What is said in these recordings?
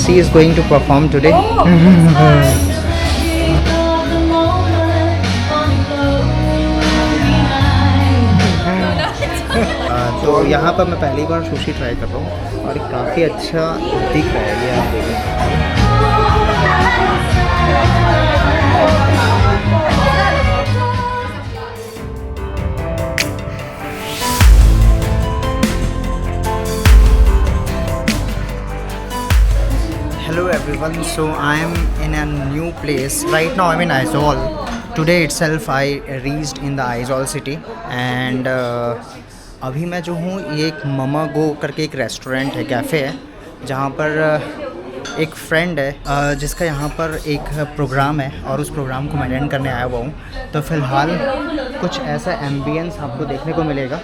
She is going to perform today. तो यहाँ पर मैं पहली बार सुशी ट्राई कर रहा हूँ और काफ़ी अच्छा दिख रहा है, ये आप देखें। Hello everyone, so I am in a new place. Right now I'm in Aizawl. Today itself I reached in the Aizawl city and अभी मैं जो हूँ ये एक ममा गो करके एक रेस्टोरेंट है, कैफ़े है, जहाँ पर एक फ्रेंड है जिसका यहाँ पर एक प्रोग्राम है और उस प्रोग्राम को मैं अटेंड करने आया हुआ हूँ। तो फ़िलहाल कुछ ऐसा एम्बियंस आपको देखने को मिलेगा।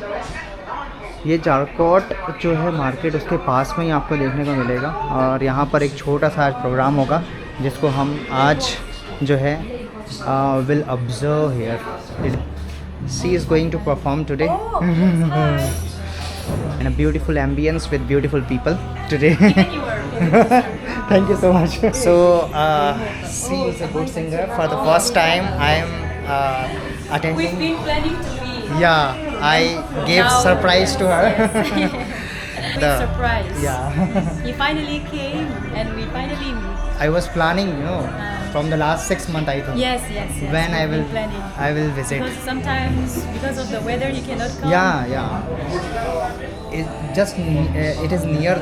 ये जारकोट जो है मार्केट, उसके पास में ही आपको देखने को मिलेगा और यहाँ पर एक छोटा सा आज प्रोग्राम होगा जिसको हम आज जो है will observe here. She is going to perform today in a beautiful ambience with beautiful people today. Thank you so much. So she is a good singer. For the first time I am attending. We've been planning to meet. Yeah, I gave Now- surprise to her. Big surprise. Yeah. He finally came and we finally meet. I was planning, from the last 6 months I think. Yes, yes, yes. When I we've been will, planning. I will visit. Because sometimes because of the weather you cannot come. Yeah. It is near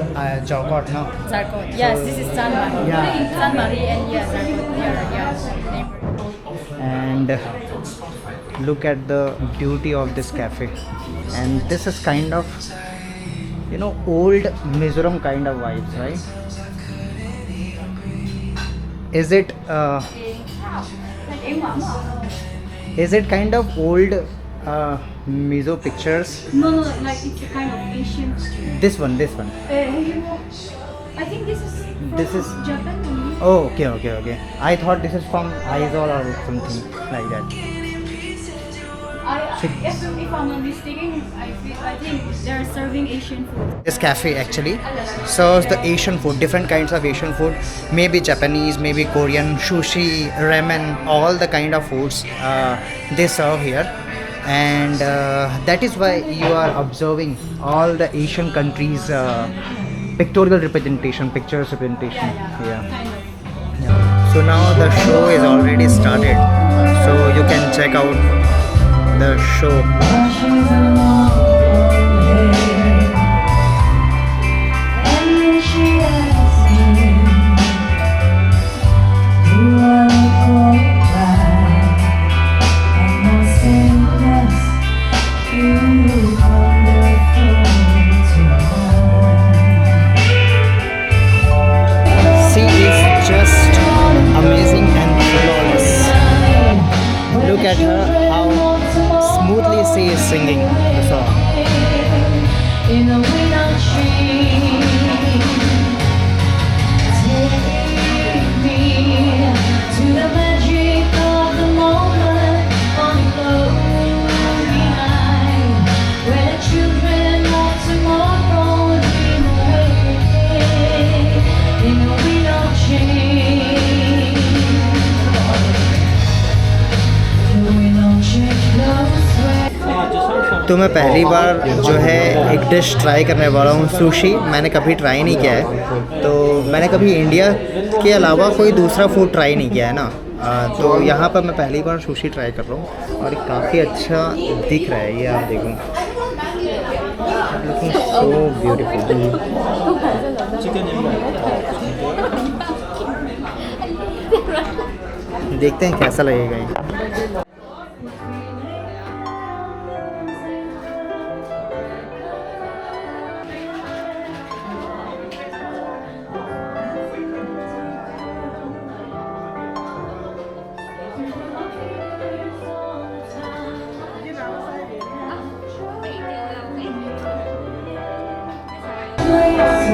Jogkot now. Zarkot. Yes, this is San Mari. Yeah. San Mari and yes, Zarkot. Yeah. And look at the beauty of this cafe. And this is kind of, old Mizoram kind of vibes, right? Is it kind of old Mizo pictures? No, like it's a kind of Asian street. This one. I think This is. Japan only. Oh, okay. I thought this is from Aizawl or something like that. If I'm not mistaken, I think they're serving Asian food. This cafe actually serves the Asian food, different kinds of Asian food, maybe Japanese, maybe Korean, sushi, ramen, all the kind of foods they serve here. And that is why you are observing all the Asian countries pictorial representation, pictures representation. Yeah. So now the show is already started, so you can check out the show. She is just amazing and flawless. Look at her, how smoothly she is singing the song. In a winter tree, take me to the magic of the moment on a lonely night, where the children of tomorrow dream away in a winter tree. The winter tree close way. तो मैं पहली बार जो है एक dish try करने वाला हूँ, sushi. मैंने कभी ट्राई नहीं किया है, तो मैंने कभी इंडिया के अलावा कोई दूसरा फूड ट्राई नहीं किया है ना। तो यहाँ पर मैं पहली बार सुशी ट्राई कर रहा हूँ और काफ़ी अच्छा दिख रहा है, ये आप देखो। Looking so beautiful. देखते हैं कैसा लगेगा ये।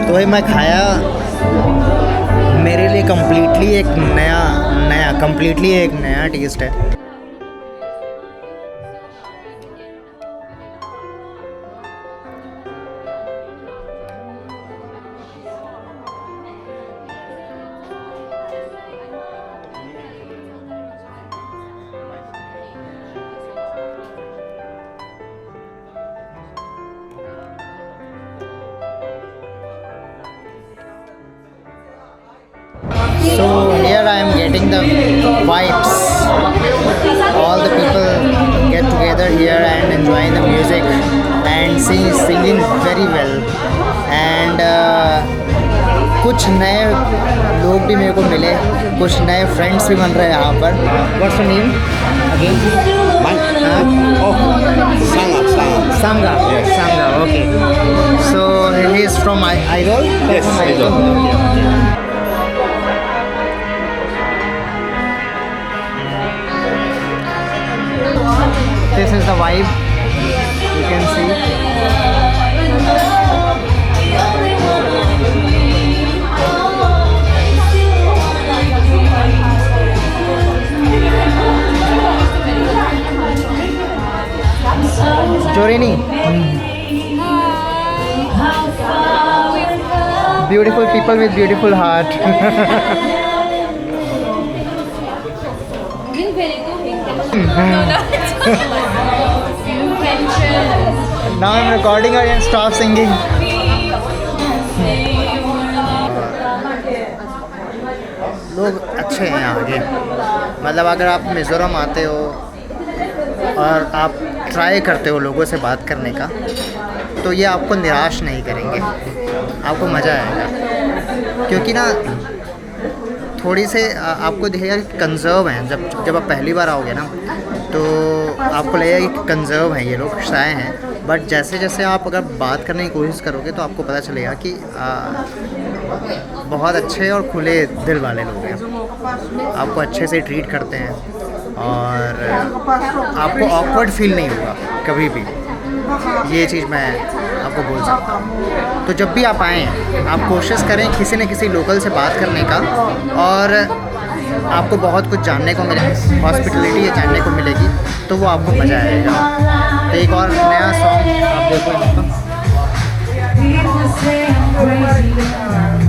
तो भाई मैं खाया, मेरे लिए कम्प्लीटली एक नया टेस्ट है। enjoying the vibes. All the people get together here and enjoying the music and singing very well. And कुछ नए लोग भी मेरे को मिले, कुछ नए फ्रेंड्स भी बन रहे हैं यहाँ पर. What's your name? Again? Sangha. Yes. Sangha. Okay. So he is from Aizol. Yes, From Aizol. This is the vibe. You can see. Jorini. Beautiful people with beautiful heart. Now I'm recording her and stop singing. लोग अच्छे हैं यहाँ के. मतलब अगर आप मिज़ोरम आते हो और आप ट्राई करते हो लोगों से बात करने का, तो ये आपको निराश नहीं करेंगे, आपको मज़ा आएगा. क्योंकि ना थोड़ी से आपको दिखेगा कि कंजर्व हैं. जब आप पहली बार आओगे ना, तो आपको लगेगा कि कंजर्व हैं ये लोग, शाय हैं. बट जैसे जैसे आप अगर बात करने की कोशिश करोगे तो आपको पता चलेगा कि बहुत अच्छे और खुले दिल वाले लोग हैं. आपको अच्छे से ट्रीट करते हैं और आपको ऑकवर्ड फील नहीं होगा कभी भी. ये चीज़ मैं आपको बोल सकता हूँ. तो जब भी आप आएँ, आप कोशिश करें किसी न किसी लोकल से बात करने का, और आपको बहुत कुछ जानने को मिलेगा, हॉस्पिटलिटी ये जानने को मिलेगी, तो वो आपको मज़ा आएगा. तो एक और नया सॉन्ग आप देखो. People say I'm crazy.